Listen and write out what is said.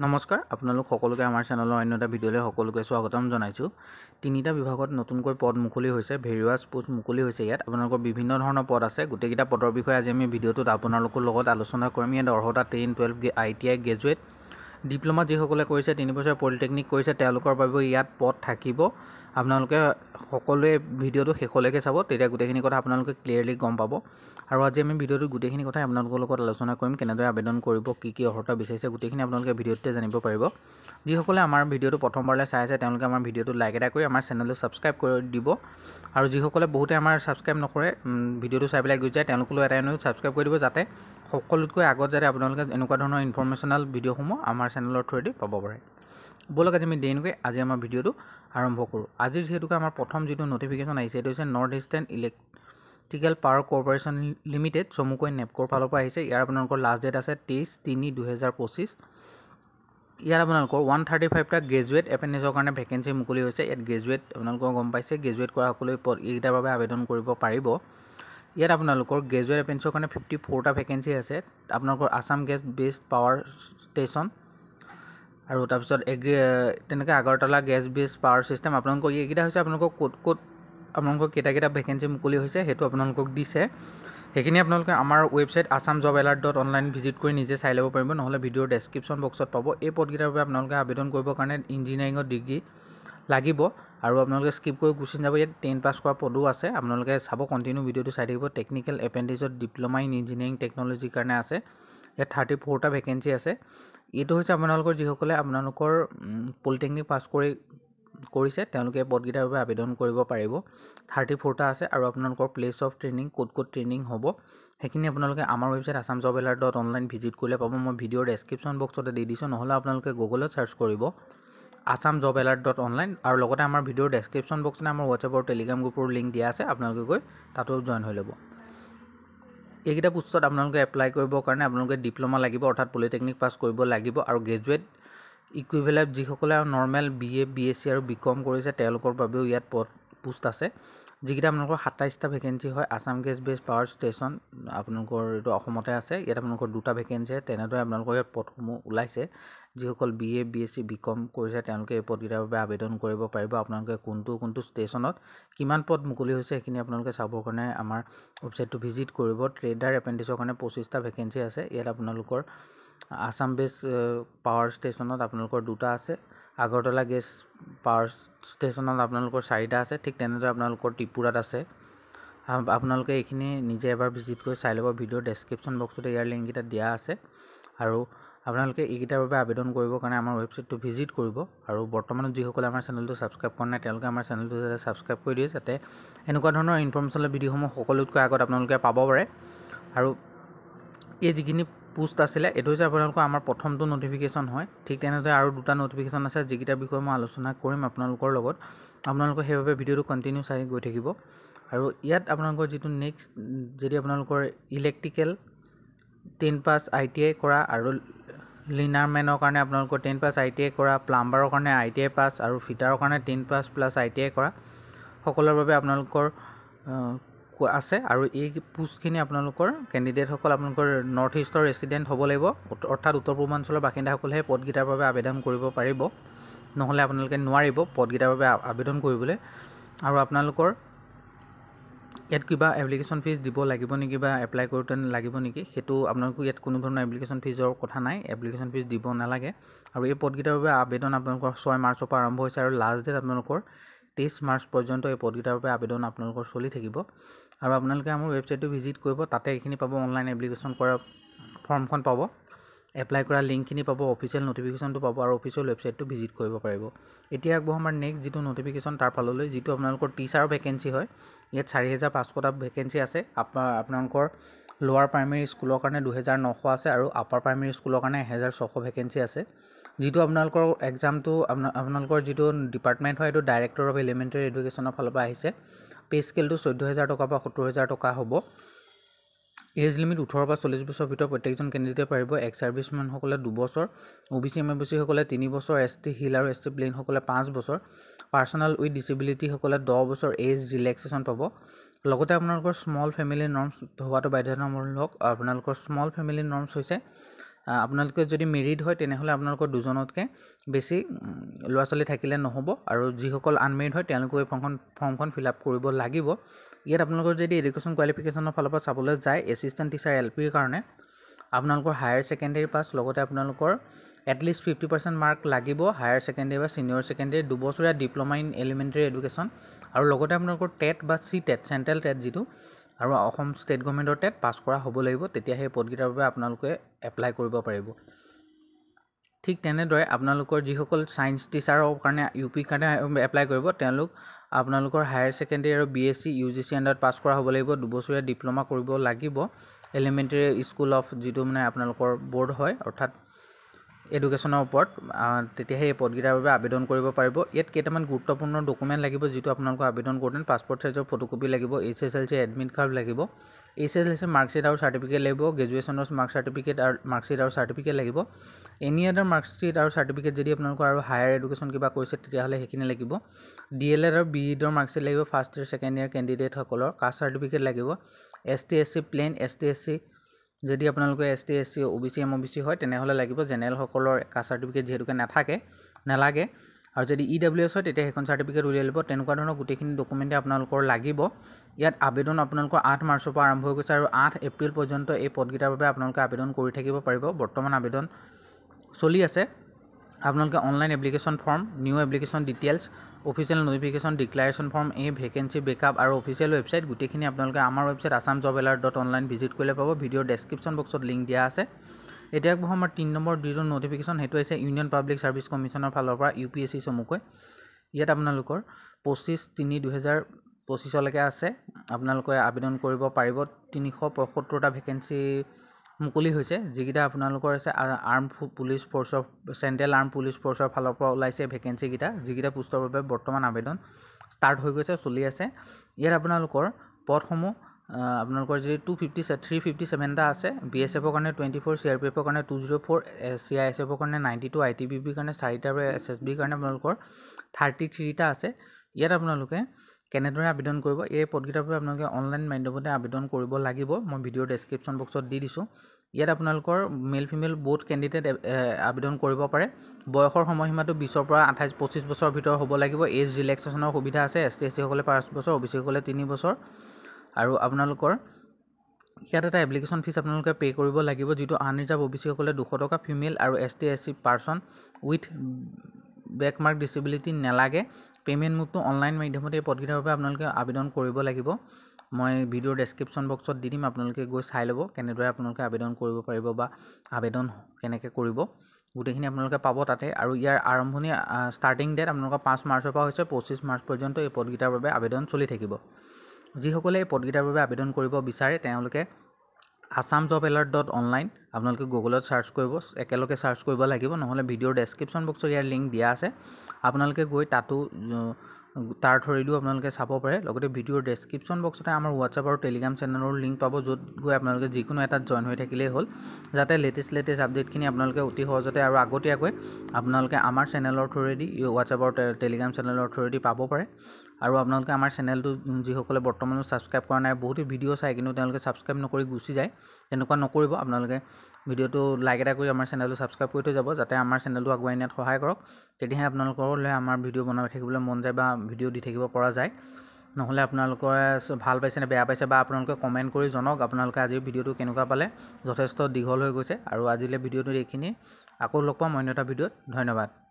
নমস্কাৰ আপোনালোক সকলোকে আমাৰ চেনেলৰ অন্য এটা ভিডিঅ'লৈ সকলোকে স্বাগতম জনাইছোঁ। তিনিটা বিভাগত নতুনকৈ পদ মুকলি হৈছে, ভেৰিয়াছ পোষ্ট মুকলি হৈছে। ইয়াত আপোনালোকৰ বিভিন্ন ধৰণৰ পদ আছে। গোটেইকেইটা পদৰ বিষয়ে আজি আমি ভিডিঅ'টোত আপোনালোকৰ লগত আলোচনা কৰিম। ইয়াত অৰ্হতা 10, 12 ITI গ্ৰেজুৱেট, ডিপ্ল'মা যিসকলে কৰিছে, 3 বছৰ পলিটেকনিক কৰিছে, তেওঁলোকৰ বাবেও ইয়াত পদ থাকিব। আপোনালোকে সকলোৱে ভিডিঅ'টো শেষলৈকে চাব, তেতিয়া গোটেইখিনি কথা আপোনালোকে ক্লিয়াৰলি গম পাব। আৰু আজি আমি ভিডিঅ'টোত গোটেইখিনি কথাই আপোনালোকৰ লগত আলোচনা কৰিম। কেনেদৰে আবেদন কৰিব, কি অৰ্হতা বিচাৰিছে, গোটেইখিনি আপোনালোকে ভিডিঅ'টোতে জানিব পাৰিব। যিসকলে আমাৰ ভিডিঅ'টো প্ৰথমবাৰলৈ চাই আছে, তেওঁলোকে আমাৰ ভিডিঅ'টো লাইক এটা কৰি আমাৰ চেনেলটো ছাবস্ক্ৰাইব কৰি দিব। আৰু যিসকলে বহুতে আমাৰ ছাবস্ক্ৰাইব নকৰে, ভিডিঅ'টো চাই পেলাই গুচি যায়, তেওঁলোকলৈ এটাই অনুৰোধ, ছাবস্ক্ৰাইব কৰি দিব, যাতে সকলোতকৈ আগত যাতে আপোনালোকে এনেকুৱা ধৰণৰ ইনফৰ্মেশ্যনেল ভিডিঅ'সমূহ আমাৰ চেনেলৰ থ্ৰুৱেদি পাব পাৰে। ব'লক আজি আমি দেৰি নকৰি আজি আমাৰ ভিডিঅ'টো আৰম্ভ কৰোঁ। আজিৰ যিহেতুকে আমাৰ প্ৰথম যিটো নটিফিকেশ্যন আহিছে, এইটো হৈছে north eastern electrical power corporation limited, চমুকৈ নেপকৰ ফালৰ পৰা আহিছে। ইয়াৰ আপোনালোকৰ লাষ্ট ডেট আছে 23/3/2025। ইয়াত আপোনালোকৰ 135টা গ্ৰেজুৱেট এপ্ৰেণ্টিছৰ কাৰণে ভেকেঞ্চি মুকলি হৈছে। ইয়াত গ্ৰেজুৱেট আপোনালোকৰ গম পাইছে, গ্ৰেজুৱেট কৰা সকলোৱে এইকেইটাৰ বাবে আবেদন কৰিব পাৰিব। ইয়াত আপোনালোকৰ গ্ৰেজুৱেট এপ্ৰেণ্টিছৰ কাৰণে 54টা ভেকেঞ্চি আছে। আপোনালোকৰ Assam gas based power station আৰু তাৰপিছত তেনেকৈ Agartala gas based power system. আপোনালোকৰ এইকেইটা হৈছে আপোনালোকৰ ক'ত আপোনালোকৰ কেইটা ভেকেঞ্চি মুকলি হৈছে সেইটো আপোনালোকক দিছে। সেইখিনি আপোনালোকে আমাৰ ৱেবছাইট assamjobalert.online ভিজিট কৰি নিজে চাই ল'ব পাৰিব, নহ'লে ভিডিঅ'ৰ ডেছক্ৰিপশ্যন বক্সত পাব। এই পদকেইটাৰ বাবে আপোনালোকে আবেদন কৰিবৰ কাৰণে ইঞ্জিনিয়াৰিঙৰ ডিগ্ৰী লাগিব আৰু আপোনালোকে স্কিপ কৰি গুচি যাব। ইয়াত 10 পাছ কৰা পদো আছে, আপোনালোকে চাব, কণ্টিনিউ ভিডিঅ'টো চাই থাকিব। টেকনিকেল এপ্ৰেণ্টিছত ডিপ্ল'মা ইন ইঞ্জিনিয়াৰিং টেকন'লজিৰ কাৰণে আছে। ইয়াত 34টা ভেকেঞ্চি আছে। এইটো হৈছে আপোনালোকৰ যিসকলে আপোনালোকৰ পলিটেকনিক পাছ কৰিছে, তেওঁলোকে পদকেইটাৰ বাবে আবেদন কৰিব পাৰিব। 34টা আছে আৰু আপোনালোকৰ প্লেচ অফ ট্ৰেইনিং, ক'ত ট্ৰেইনিং হ'ব, সেইখিনি আপোনালোকে আমাৰ ৱেবছাইট assamjobalert.online ভিজিট কৰিলে পাব। মই ভিডিঅ'ৰ ডেছক্ৰিপশ্যন বক্সতে দি দিছোঁ, নহ'লে আপোনালোকে গুগলত ছাৰ্চ কৰিব assamjobalert.online আৰু লগতে আমাৰ ভিডিঅ'ৰ ডেছক্ৰিপশ্যন বক্সতে আমাৰ হোৱাটছআপ আৰু টেলিগ্ৰাম গ্ৰুপৰ লিংক দিয়া আছে, আপোনালোকে গৈ তাতো জইন হৈ ল'ব। এইকেইটা পোষ্টত আপোনালোকে এপ্লাই কৰিবৰ কাৰণে আপোনালোকে ডিপ্ল'মা লাগিব, অৰ্থাৎ পলিটেকনিক পাছ কৰিব লাগিব, আৰু গ্ৰেজুৱেট ইকুইভেলেণ্ট যিসকলে নৰ্মেল BA, BSc আৰু BCom কৰিছে, তেওঁলোকৰ বাবেও ইয়াত পোষ্ট আছে। যিকেইটা আপোনালোকৰ 27টা ভেকেঞ্চি হয়। Assam gas based power station আপোনালোকৰ এইটো অসমতে আছে। ইয়াত আপোনালোকৰ 2টা ভেকেঞ্চি আছে। তেনেদৰে আপোনালোকৰ ইয়াত পদসমূহ ওলাইছে। যিসকল BA, BSc, BCom কৰিছে, তেওঁলোকে এই পদকেইটাৰ বাবে আবেদন কৰিব পাৰিব। আপোনালোকে কোনটো ষ্টেচনত কিমান পদ মুকলি হৈছে সেইখিনি আপোনালোকে চাবৰ কাৰণে আমাৰ ৱেবছাইটটো ভিজিট কৰিব। ট্ৰেডাৰ এপ্ৰেণ্টিছৰ কাৰণে 25টা ভেকেঞ্চি আছে। ইয়াত আপোনালোকৰ আছাম বেছ পাৱাৰ ষ্টেচনত আপোনালোকৰ 2টা আছে। আগৰতলা গেছ পাৱাৰ ষ্টেচনত আপোনালোকৰ 4টা আছে। ঠিক তেনেদৰে আপোনালোকৰ ত্ৰিপুৰাত আছে। আপোনালোকে এইখিনি নিজে এবাৰ ভিজিট কৰি চাই ল'ব। ভিডিঅ'ৰ ডেছক্ৰিপশ্যন বক্সতে ইয়াৰ লিংককেইটা দিয়া আছে। আৰু আপোনালোকে এইকেইটাৰ বাবে আবেদন কৰিবৰ কাৰণে আমাৰ ৱেবছাইটটো ভিজিট কৰিব। আৰু বৰ্তমানত যিসকলে আমাৰ চেনেলটো ছাবস্ক্ৰাইব কৰা নাই, তেওঁলোকে আমাৰ চেনেলটো যাতে ছাবস্ক্ৰাইব কৰি দিয়ে, যাতে এনেকুৱা ধৰণৰ ইনফৰ্মেশ্যনেল ভিডিঅ'সমূহ সকলোতকৈ আগত আপোনালোকে পাব পাৰে। আৰু এই যিখিনি পোষ্ট আছিলে, এইটো হৈছে আপোনালোকৰ আমাৰ প্ৰথমটো নটিফিকেশ্যন হয়। ঠিক তেনেদৰে আৰু 2টা নটিফিকেশ্যন আছে, যিকেইটাৰ বিষয়ে মই আলোচনা কৰিম আপোনালোকৰ লগত। আপোনালোকে সেইবাবে ভিডিঅ'টো কণ্টিনিউ চাই গৈ থাকিব। আৰু ইয়াত আপোনালোকৰ যিটো নেক্সট, যদি আপোনালোকৰ ইলেক্ট্ৰিকেল 10 পাছ ITI কৰা, আৰু লিনাৰমেনৰ কাৰণে আপোনালোকৰ 10 পাছ ITI কৰা, প্লাম্বাৰৰ কাৰণে ITI পাছ, আৰু ফিটাৰৰ কাৰণে 10 পাছ প্লাছ ITI কৰা, সকলোৰে বাবে আপোনালোকৰ আছে। আৰু এই পোষ্টখিনি আপোনালোকৰ কেণ্ডিডেটসকল আপোনালোকৰ নৰ্থ ইষ্টৰ ৰেচিডেণ্ট হ'ব লাগিব, অৰ্থাৎ উত্তৰ পূৰ্বাঞ্চলৰ বাসিন্দাসকলেহে পদকেইটাৰ বাবে আবেদন কৰিব পাৰিব, নহ'লে আপোনালোকে নোৱাৰিব পদকেইটাৰ বাবে আবেদন কৰিবলৈ। আৰু আপোনালোকৰ ইয়াত কিবা এপ্লিকেশ্যন ফিজ দিব লাগিব নেকি, বা এপ্লাই কৰোঁতে লাগিব নেকি, সেইটো আপোনালোকৰ ইয়াত কোনো ধৰণৰ এপ্লিকেশ্যন ফিজৰ কথা নাই, এপ্লিকেশ্যন ফিজ দিব নালাগে। আৰু এই পদকেইটাৰ বাবে আবেদন আপোনালোকৰ 6 মাৰ্চৰ পৰা আৰম্ভ হৈছে, আৰু লাষ্ট ডেট আপোনালোকৰ 23 মাৰ্চ পৰ্যন্ত এই পদকেইটাৰ বাবে আবেদন আপোনালোকৰ চলি থাকিব। আৰু আপোনালোকে আমাৰ ৱেবছাইটটো ভিজিট কৰিব, তাতে এইখিনি পাব, অনলাইন এপ্লিকেশ্যন কৰা ফৰ্মখন পাব, এপ্লাই কৰা লিংকখিনি পাব, অফিচিয়েল নটিফিকেশ্যনটো পাব, আৰু অফিচিয়েল ৱেবছাইটটো ভিজিট কৰিব পাৰিব। এতিয়া আগবঢ়াম আমাৰ নেক্সট যিটো নটিফিকেশ্যন তাৰ ফাললৈ, যিটো আপোনালোকৰ টিচাৰৰ ভেকেঞ্চি হয়। ইয়াত 4500টা ভেকেঞ্চি আছে। আপোনালোকৰ লোৱাৰ প্ৰাইমেৰী স্কুলৰ কাৰণে 2900 আছে, আৰু আপাৰ প্ৰাইমেৰী স্কুলৰ কাৰণে 1600 ভেকেঞ্চি আছে। যিটো আপোনালোকৰ এক্সামটো আপোনালোকৰ যিটো ডিপাৰ্টমেণ্ট হয়, এইটো ডাইৰেক্টৰ অফ এলিমেণ্টাৰী এডুকেশ্যনৰ ফালৰ পৰা আহিছে। পে স্কেলটো 14,000 টকাৰ পৰা 70,000 টকা হ'ব। এজ লিমিট 18 পৰা 40 বছৰৰ ভিতৰত প্ৰত্যেকজন কেণ্ডিডেটে পাৰিব। এক্স ছাৰ্ভিচমেনসকলে 2 বছৰ, OBC MBC সকলে 3 বছৰ, ST হিল আৰু ST প্লেইনসকলে 5 বছৰ, পাৰ্চনেল উইথ ডিচেবিলিটিসকলে 10 বছৰ এজ ৰিলেক্সেশ্যন পাব। লগতে আপোনালোকৰ স্মল ফেমিলি নৰ্মছ হোৱাটো বাধ্যতামূলক। আপোনালোকৰ স্মল ফেমিলি নৰ্মছ হৈছে আপোনালোকে যদি মেৰিড হয় তেনেহ'লে আপোনালোকৰ দুজনতকৈ বেছি ল'ৰা ছোৱালী থাকিলে নহ'ব আৰু যিসকল আনমেৰিড হয় তেওঁলোকে এই ফৰ্মখন ফিল আপ কৰিব লাগিব। ইয়াত আপোনালোকৰ যদি এডুকেশ্যন কোৱালিফিকেশ্যনৰ ফালৰ পৰা চাবলৈ যায় এছিষ্টেণ্ট টিচাৰ LPৰ কাৰণে আপোনালোকৰ হায়াৰ ছেকেণ্ডেৰী পাছ লগতে আপোনালোকৰ এটলিষ্ট 50% মাৰ্ক লাগিব হায়াৰ ছেকেণ্ডেৰী বা ছিনিয়ৰ ছেকেণ্ডেৰী 2 বছৰীয়া ডিপ্ল'মা ইন এলিমেণ্টেৰী এডুকেশ্যন আৰু লগতে আপোনালোকৰ টেট বা CTET চেণ্ট্ৰেল টেট যিটো আৰু অসম ষ্টেট গভৰ্ণমেণ্টৰ টেট পাছ কৰা হ'ব লাগিব, তেতিয়া সেই পদকেইটাৰ বাবে আপোনালোকে এপ্লাই কৰিব পাৰিব। ঠিক তেনেদৰে আপোনালোকৰ যিসকল ছায়েন্স টিচাৰৰ কাৰণে UPৰ কাৰণে এপ্লাই কৰিব তেওঁলোক আপোনালোকৰ হায়াৰ ছেকেণ্ডেৰী আৰু BSc UGC আণ্ডাৰত পাছ কৰা হ'ব লাগিব, 2 বছৰীয়া ডিপ্ল'মা কৰিব লাগিব এলিমেণ্টেৰী স্কুল অফ যিটো মানে আপোনালোকৰ বৰ্ড হয় অৰ্থাৎ এডুকেশ্যনৰ ওপৰত, তেতিয়াহে এই পদকেইটাৰ বাবে আবেদন কৰিব পাৰিব। ইয়াত কেইটামান গুৰুত্বপূৰ্ণ ডকুমেণ্ট লাগিব যিটো আপোনালোকৰ আবেদন কৰোঁতে পাছপৰ্ট চাইজৰ ফটোকপি লাগিব, HSLC এডমিট কাৰ্ড লাগিব, HSLC মাৰ্কশ্বিট আৰু চাৰ্টিফিকেট লাগিব, গ্ৰেজুৱেশ্যনৰ মাৰ্ক চাৰ্টিফিকেট আৰু মাৰ্কশ্বিট আৰু চাৰ্টিফিকেট লাগিব, এনি আদাৰ মাৰ্কশ্বিট আৰু চাৰ্টিফিকেট যদি আপোনালোকৰ আৰু হায়াৰ এডুকেশ্যন কিবা কৰিছে তেতিয়াহ'লে সেইখিনি লাগিব, DLED আৰু BEdৰ মাৰ্কশ্বিট লাগিব ফাৰ্ষ্ট ইয়েৰ ছেকেণ্ড ইয়েৰ কেণ্ডিডেটসকলৰ, কাষ্ট চাৰ্টিফিকেট লাগিব, ST SC plain ST SC যদি আপোনালোকে ST SC OBC MOBC হয় তেনেহ'লে লাগিব, জেনেৰেলসকলৰ কাষ্ট চাৰ্টিফিকেট যিহেতুকে নালাগে আৰু যদি EWS হয় তেতিয়া সেইখন চাৰ্টিফিকেট উলিয়াই ল'ব। তেনেকুৱা ধৰণৰ গোটেইখিনি ডকুমেণ্টেই আপোনালোকৰ লাগিব। ইয়াত আবেদন আপোনালোকৰ 8 মাৰ্চৰ পৰা আৰম্ভ হৈ গৈছে আৰু 8 এপ্ৰিল পৰ্যন্ত এই পদকেইটাৰ বাবে আপোনালোকে আবেদন কৰি থাকিব পাৰিব। বৰ্তমান আবেদন চলি আছে। আপোনালোকে online application form, new application details, official notification, declaration form, vacancy backup আৰু অফিচিয়েল ৱেবছাইট গোটেইখিনি আপোনালোকে আমাৰ ৱেবছাইট assamjobalert.online ভিজিট কৰিলে পাব। ভিডিঅ'ৰ ডেছক্ৰিপশ্যন বক্সত লিংক দিয়া আছে। এতিয়া আগবঢ়াম আমাৰ 3 নম্বৰ যিটো নটিফিকেশ্যন সেইটো হৈছে ইউনিয়ন পাব্লিক ছাৰ্ভিচ কমিশ্যনৰ ফালৰ পৰা UPSC চমুকৈ। ইয়াত আপোনালোকৰ 25/3/2025লৈকে আছে, আপোনালোকে আবেদন কৰিব পাৰিব। 375টা ভেকেঞ্চি মুকলি হৈছে, যিকেইটা আপোনালোকৰ আছে আৰ্ম পুলিচ ফ'ৰ্চৰ চেণ্ট্ৰেল আৰ্ম পুলিচ ফ'ৰ্চৰ ফালৰ পৰা ওলাইছে ভেকেঞ্চিকেইটা, যিকেইটা পোষ্টৰ বাবে বৰ্তমান আবেদন ষ্টাৰ্ট হৈ গৈছে, চলি আছে। ইয়াত আপোনালোকৰ পদসমূহ আপোনালোকৰ যদি 357টা আছে, BSFৰ কাৰণে 24, CRPFৰ কাৰণে 204, CISFৰ কাৰণে 92, ITBPৰ কাৰণে 4টা আৰু SSBৰ কাৰণে আপোনালোকৰ 33টা আছে। ইয়াত আপোনালোকে কেনেদৰে আবেদন কৰিব, এই পদকেইটাৰ বাবে আপোনালোকে অনলাইন মাধ্যমতে আবেদন কৰিব লাগিব। মই ভিডিঅ'ৰ ডেছক্ৰিপশ্যন বক্সত দি দিছোঁ। ইয়াত আপোনালোকৰ মেল ফিমেল বোথ কেণ্ডিডেট আবেদন কৰিব পাৰে। বয়সৰ সময়সীমাটো 20ৰ পৰা 25 বছৰৰ ভিতৰত হ'ব লাগিব। এজ ৰিলেক্সেশ্যনৰ সুবিধা আছে, ST SC সকলে 5 বছৰ, OBC সকলে 3 বছৰ। আৰু আপোনালোকৰ ইয়াত এটা এপ্লিকেশ্যন ফিজ আপোনালোকে পে' কৰিব লাগিব, যিটো আনৰিজাৰ্ভ OBC সকলে 200 টকা, ফিমেল আৰু ST SC person with benchmark disability নালাগে। পে'মেণ্ট মোডটো অনলাইন মাধ্যমতে এই পদকেইটাৰ বাবে আপোনালোকে আবেদন কৰিব লাগিব। মই ভিডিঅ'ৰ ডেছক্ৰিপশ্যন বক্সত দি দিম, আপোনালোকে গৈ চাই ল'ব কেনেদৰে আপোনালোকে আবেদন কৰিব পাৰিব বা আবেদন কেনেকৈ কৰিব, গোটেইখিনি আপোনালোকে পাব তাতে। আৰু ইয়াৰ আৰম্ভণি ষ্টাৰ্টিং ডেট আপোনালোকৰ 5 মাৰ্চৰ পৰা হৈছে 25 মাৰ্চ পৰ্যন্ত এই পদকেইটাৰ বাবে আবেদন চলি থাকিব। যিসকলে এই পদকেইটাৰ বাবে আবেদন কৰিব বিচাৰে তেওঁলোকে assamjobalert.online আপোনালোকে গুগলত চাৰ্চ কৰিব, একেলগে চাৰ্চ কৰিব লাগিব, নহ'লে ভিডিঅ'ৰ ডেছক্ৰিপশ্যন বক্সত ইয়াৰ লিংক দিয়া আছে, আপোনালোকে গৈ তাতো তাৰ থ্ৰুদিও আপোনালোকে চাব পাৰে। লগতে ভিডিঅ'ৰ ডেছক্ৰিপশ্যন বক্সতে আমাৰ হোৱাটছআপ আৰু টেলিগ্ৰাম চেনেলৰ লিংক পাব, য'ত গৈ আপোনালোকে যিকোনো এটাত জইন হৈ থাকিলেই হ'ল, যাতে লেটেষ্ট আপডেটখিনি আপোনালোকে অতি সহজতে আৰু আগতীয়াকৈ আপোনালোকে আমাৰ চেনেলৰ থ্ৰুদি হোৱাটছআপ আৰু টেলিগ্ৰাম চেনেলৰ থ্ৰুদি পাব পাৰে। আৰু আপোনালোকে আমাৰ চেনেলটো যিসকলে বৰ্তমানো ছাবস্ক্ৰাইব কৰা নাই, বহুতো ভিডিঅ' চাই কিন্তু তেওঁলোকে ছাবস্ক্ৰাইব নকৰি গুচি যায়, তেনেকুৱা নকৰিব। আপোনালোকে ভিডিঅ'টো লাইক এটা কৰি আমাৰ চেনেলটো ছাবস্ক্ৰাইব কৰি থৈ যাব, যাতে আমাৰ চেনেলটো আগুৱাই নিয়াত সহায় কৰক। তেতিয়াহে আপোনালোকলৈ আমাৰ ভিডিঅ' বনাই থাকিবলৈ মন যায় বা ভিডিঅ' দি থাকিব পৰা যায়। নহ'লে আপোনালোকে ভাল পাইছে নে বেয়া পাইছে বা আপোনালোকে কমেণ্ট কৰি জনাওক আপোনালোকে আজিৰ ভিডিঅ'টো কেনেকুৱা পালে। যথেষ্ট দীঘল হৈ গৈছে আৰু আজিলৈ ভিডিঅ'টো এইখিনি। আকৌ লগ পাম অন্য এটা ভিডিঅ'ত। ধন্যবাদ।